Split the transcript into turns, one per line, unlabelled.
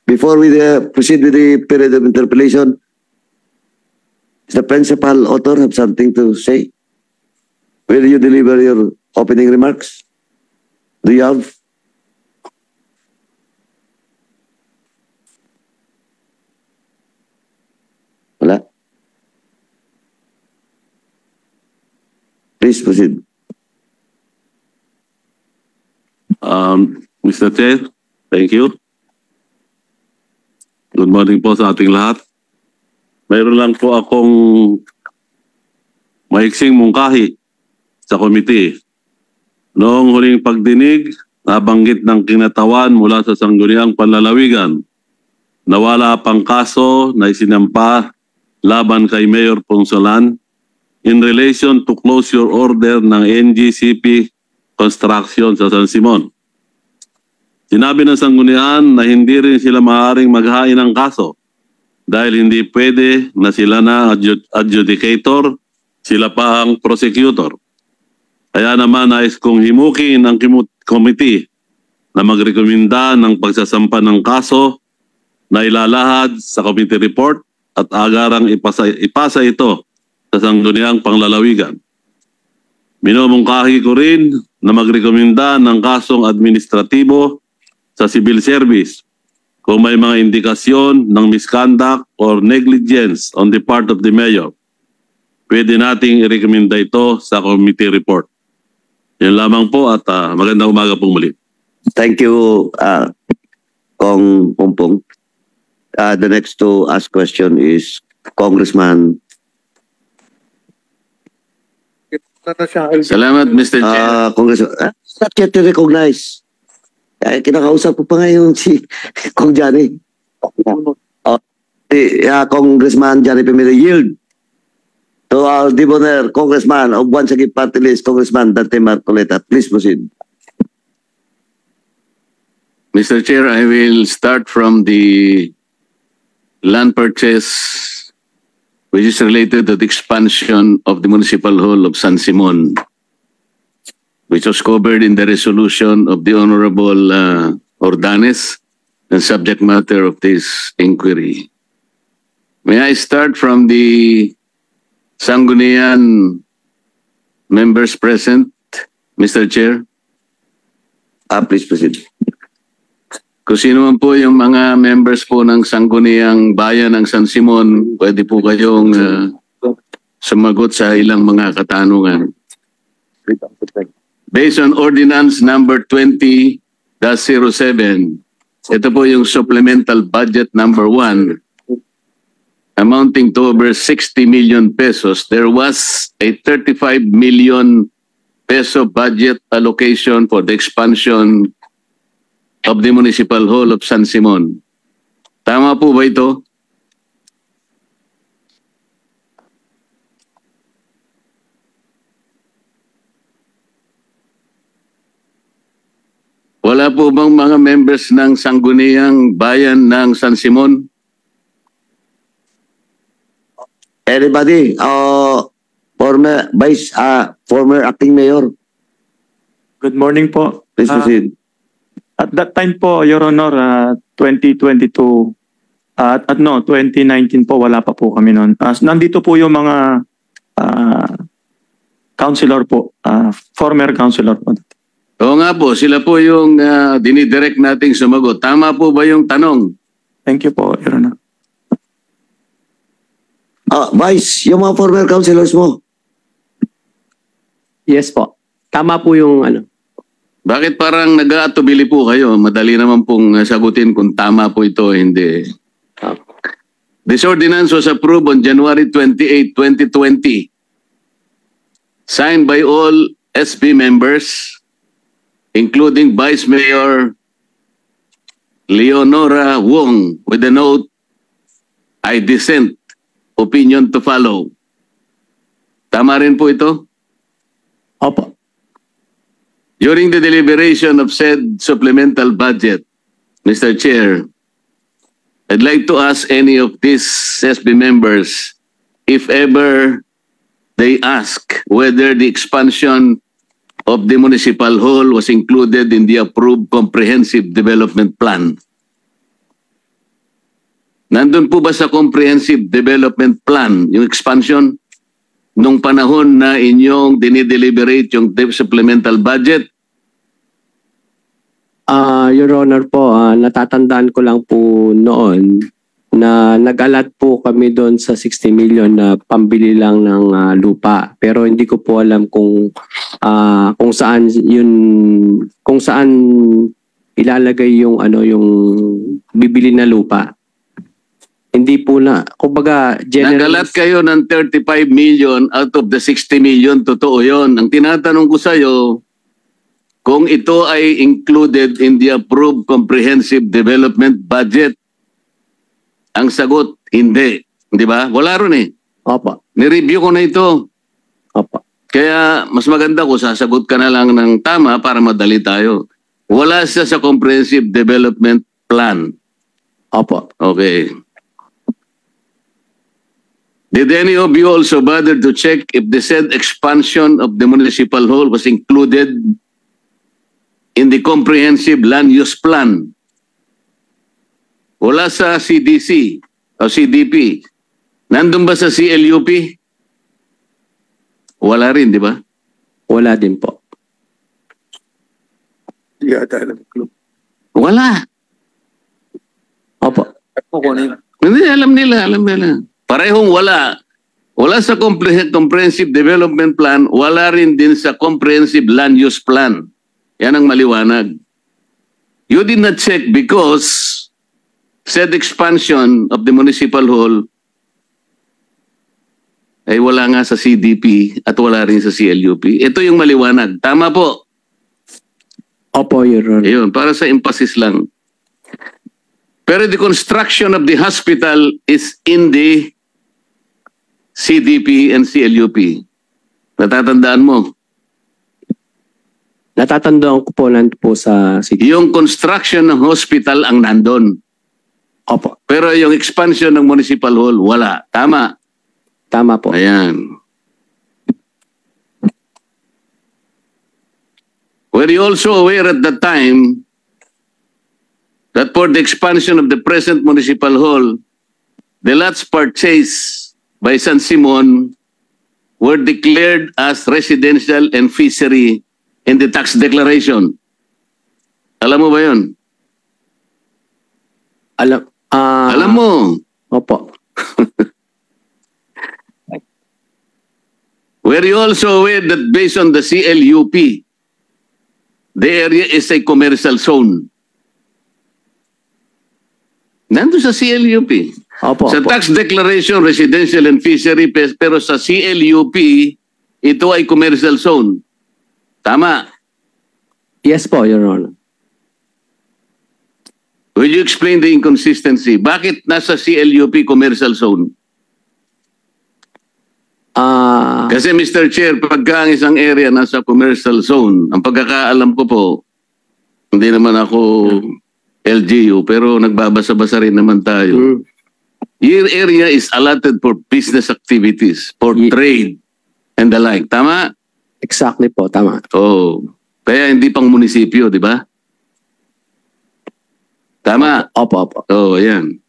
Before we proceed with the period of interpellation, does the principal author have something to say? Will you deliver your opening remarks? Do you have? Wala? Please proceed.
Mr. Chair, thank you. Good morning po sa ating lahat. Mayroon lang po akong maiksing mungkahi sa komite. Noong huling pagdinig, nabanggit ng kinatawan mula sa Sangguniang Panlalawigan na wala pang kaso na isinampa laban kay Mayor Ponsolan in relation to closure order ng NGCP Construction sa San Simon. Sinabi ng Sanggunian na hindi rin sila maaaring maghain ng kaso dahil hindi pwede na sila na adjudicator, sila pa ang prosecutor. Kaya naman nais kong himukin ang committee na magrekomenda ng pagsasampa ng kaso na ilalahad sa committee report at agarang ipasa ito sa Sangguniang Panglalawigan. Minumungkahi ko rin na magrekomenda ng kasong administratibo sa civil service kung may mga indikasyon ng misconduct or negligence on the part of the mayor. Pwede nating i-recommenda ito sa committee report. Yan lamang po at magandang umaga pong muli.
Thank you, Kong Pompong. The next to ask question is Congressman.
Salamat, Mr. Chair.
Congressman, not yet recognized. Kinakausap ko pa ngayon si Kong Johnny. Congressman Johnny Pimila, yield to our debonair Congressman of One Sagip Party List, Congressman Dante Marcoleta. Please proceed.
Mr. Chair, I will start from the land purchase which is related to the expansion of the Municipal Hall of San Simon, which was covered in the resolution of the Honorable Ordanes and subject matter of this inquiry. May I start from the Sanggunian members present, Mr. Chair?
Please proceed.
Kung sino man po yung mga members po ng Sangguniang Bayan ng San Simon, pwede po kayong sumagot sa ilang mga katanungan. Based on Ordinance Number 20-07, ito po yung Supplemental Budget Number 1, amounting to over 60 million pesos. There was a 35 million peso budget allocation for the expansion of the Municipal Hall of San Simon. Tama po ba ito? Wala po bang mga members ng Sangguniang Bayan ng San Simon?
Anybody? Former acting mayor.
Good morning po.
Please proceed.
At that time po, Your Honor, 2022, 2019 po, wala pa po kami noon. Nandito po yung mga councilor po, former councilor po.
Oo nga po, sila po yung dinidirect nating sumagot. Tama po ba yung tanong?
Thank you po, Your Honor.
Vice, yung mga former councilors mo.
Yes po. Tama po yung ano.
Bakit parang nag-aatubili po kayo? Madali naman pong sagutin kung tama po ito o hindi. This ordinance was approved on January 28, 2020. Signed by all SB members, including Vice Mayor Leonora Wong, with the note, I dissent, opinion to follow. Tama rin po ito?
Opo.
During the deliberation of said supplemental budget, Mr. Chair, I'd like to ask any of these SB members if ever they ask whether the expansion of the Municipal Hall was included in the approved Comprehensive Development Plan. Nandun po ba sa Comprehensive Development Plan yung expansion nung panahon na inyong dinideliberate yung supplemental budget?
Your Honor po, natatandaan ko lang po noon na nag-alat po kami doon sa 60 million na pambili lang ng lupa. Pero hindi ko po alam kung saan ilalagay yung yung bibili na lupa. Hindi po na, kumbaga,
Nag-alat kayo ng 35 million out of the 60 million, totoo yon. Ang tinatanong ko sa'yo, kung ito ay included in the approved comprehensive development budget, ang sagot, hindi. Di ba? Wala ron eh.
Opo.
Nireview ko na ito.
Opo.
Kaya mas maganda ko sasagot ka na lang ng tama para madali tayo. Wala siya sa comprehensive development plan.
Opo.
Okay. Did any of you also bother to check if the said expansion of the municipal hall was included in the comprehensive land use plan? Wala sa CDC o CDP. Nandun ba sa CLUP? Wala rin, di ba?
Wala din po.
Wala.
Opo.
Hindi, alam nila. Parehong wala. Wala sa comprehensive development plan, wala rin din sa comprehensive land use plan. Yan ang maliwanag. You did not check because said expansion of the municipal hall ay wala nga sa CDP at wala rin sa CLUP. Ito yung maliwanag. Tama po.
Opo, Your Honor.
Ayun, para sa emphasis lang. Pero the construction of the hospital is in the CDP and CLUP. Natatandaan mo?
Natatandaan ko po nandun po sa city.
Yung construction ng hospital ang nandun.
Opo.
Pero yung expansion ng municipal hall, wala. Tama.
Tama po.
Ayan. Were you also aware at that time that for the expansion of the present municipal hall, the lots purchased by San Simon were declared as residential and fishery in the tax declaration? Alam mo ba yun? Alam mo.
Opo.
Were you also aware that based on the CLUP, the area is a commercial zone? Nandun sa CLUP.
Opo.
Sa
Opo.
tax declaration, residential and fishery, pero sa CLUP, ito ay commercial zone. Tama.
Yes po, Your Honor.
Will you explain the inconsistency? Bakit nasa CLUP commercial zone? Kasi Mr. Chair, pagka ang isang area nasa commercial zone, ang pagkakaalam ko po, hindi naman ako LGU, pero nagbabasa-basa rin naman tayo. Your area is allotted for business activities, for trade, and the like. Tama?
Exactly po, tama.
Oh. Kaya hindi pang munisipyo, di ba? Tama?
Opo, opo.
Oh, ayan.